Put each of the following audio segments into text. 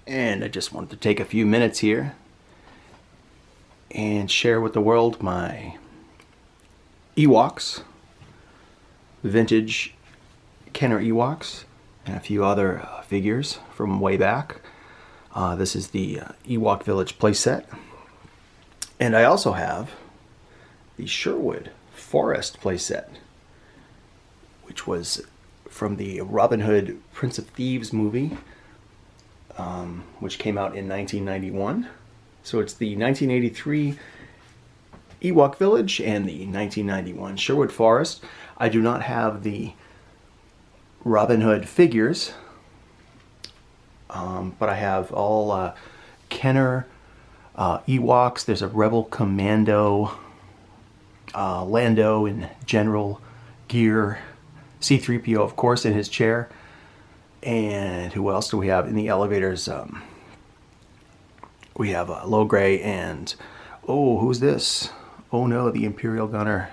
And I just wanted to take a few minutes here and share with the world my Ewoks, vintage Kenner Ewoks, and a few other figures from way back. This is the Ewok Village playset. And I also have the Sherwood Forest playset, which was from the Robin Hood Prince of Thieves movie, which came out in 1991. So it's the 1983 Ewok Village and the 1991 Sherwood Forest. I do not have the Robin Hood figures, but I have all Kenner Ewoks. There's a Rebel Commando, Lando in general gear, C-3PO of course in his chair, and who else do we have in the elevators? We have Logray and, oh, who's this? Oh no, the Imperial Gunner.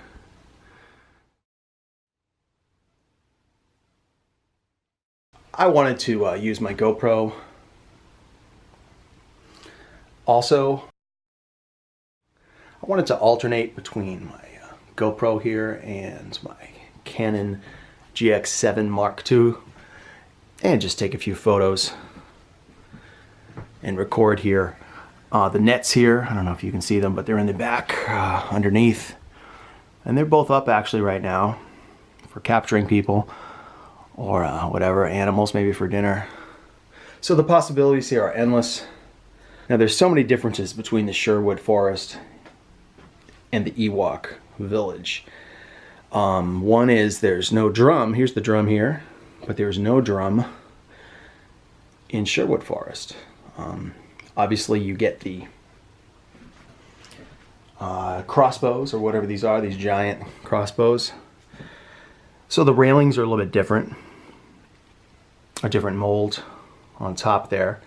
I wanted to use my GoPro. Also, I wanted to alternate between my GoPro here and my Canon GX7 Mark II and just take a few photos and record here. The nets here, I don't know if you can see them, but they're in the back underneath. And they're both up actually right now for capturing people or whatever, animals maybe for dinner. So the possibilities here are endless. Now there's so many differences between the Sherwood Forest and the Ewok Village. One is there's no drum. Here's the drum here, but there's no drum in Sherwood Forest. Obviously you get the crossbows or whatever these are, these giant crossbows. So the railings are a little bit different, a different mold on top there.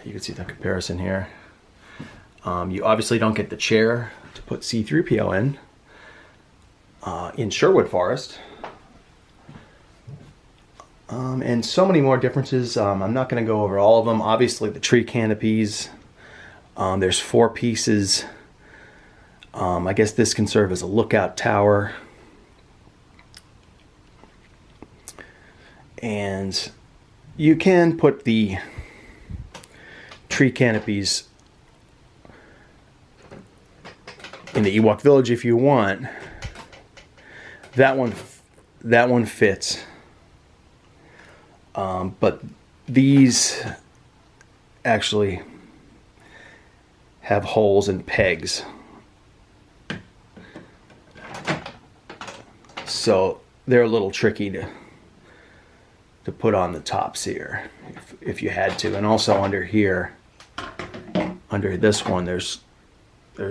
You can see the comparison here. You obviously don't get the chair to put C-3PO in Sherwood Forest. And so many more differences. I'm not going to go over all of them. Obviously the tree canopies, there's 4 pieces. I guess this can serve as a lookout tower. And you can put the tree canopies in the Ewok Village if you want. That one fits. But these actually have holes and pegs. So they're a little tricky to put on the tops here if you had to. And also under here, under this one, there's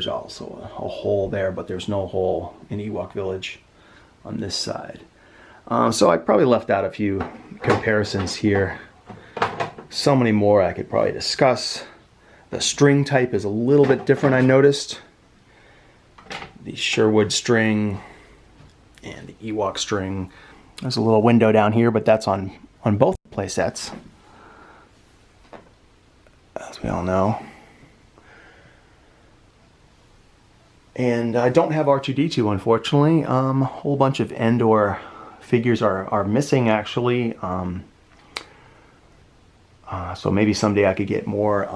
also a hole there, but there's no hole in Ewok Village on this side. So I probably left out a few comparisons here. So many more I could probably discuss. The string type is a little bit different, I noticed. The Sherwood string and the Ewok string. There's a little window down here, but that's on both playsets, as we all know. And I don't have R2-D2, unfortunately. A whole bunch of Endor figures are missing, actually. So maybe someday I could get more.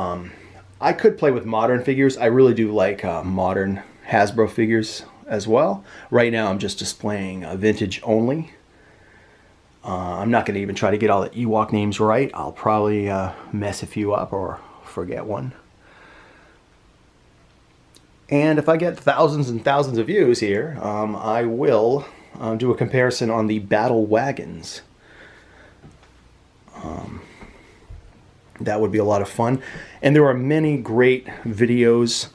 I could play with modern figures. I really do like modern Hasbro figures as well. Right now I'm just displaying vintage only. I'm not going to even try to get all the Ewok names right. I'll probably mess a few up or forget one. And if I get thousands and thousands of views here, I will do a comparison on the battle wagons. That would be a lot of fun. And there are many great videos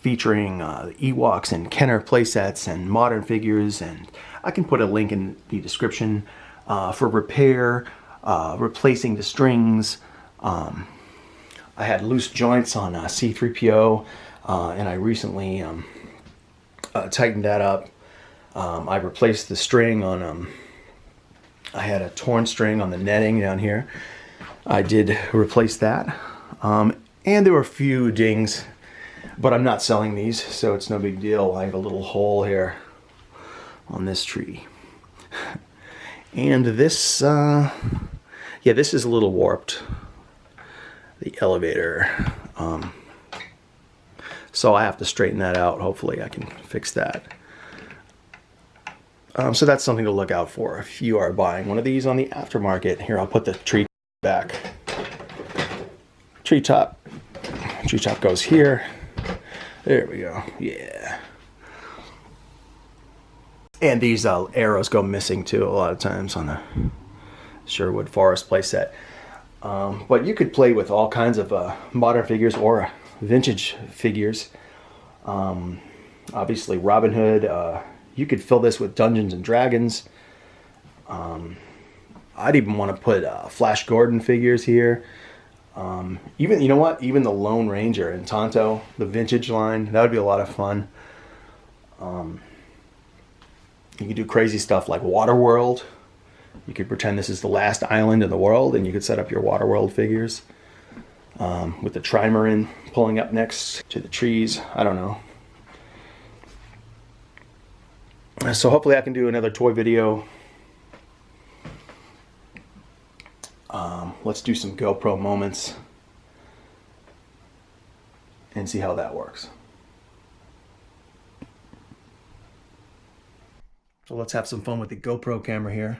featuring Ewoks and Kenner playsets and modern figures, and I can put a link in the description for repair, replacing the strings. I had loose joints on C-3PO, and I recently tightened that up. I replaced the string on, I had a torn string on the netting down here. I did replace that. And there were a few dings, but I'm not selling these, so it's no big deal. I have a little hole here on this tree. And this, yeah, this is a little warped, the elevator. So I have to straighten that out. Hopefully I can fix that. So that's something to look out for if you are buying one of these on the aftermarket. Here, I'll put the tree back. Tree top goes here. There we go. Yeah. And these arrows go missing too a lot of times on a Sherwood forest playset. But you could play with all kinds of modern figures or vintage figures. Obviously Robin Hood. You could fill this with Dungeons and Dragons. I'd even want to put Flash Gordon figures here. Even, you know what? Even the Lone Ranger and Tonto, the vintage line, that would be a lot of fun. You could do crazy stuff like Waterworld. You could pretend this is the last island in the world, and you could set up your Waterworld figures with the trimaran pulling up next to the trees. I don't know. So hopefully I can do another toy video. Let's do some GoPro moments and see how that works. So let's have some fun with the GoPro camera here.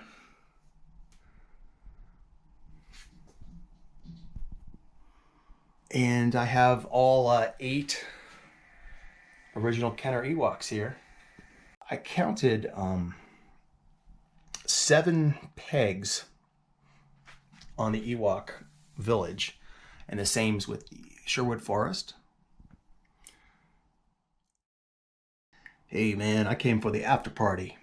And I have all 8 original Kenner Ewoks here. I counted 7 pegs on the Ewok village, and the same's with the Sherwood forest. Hey man, I came for the after party.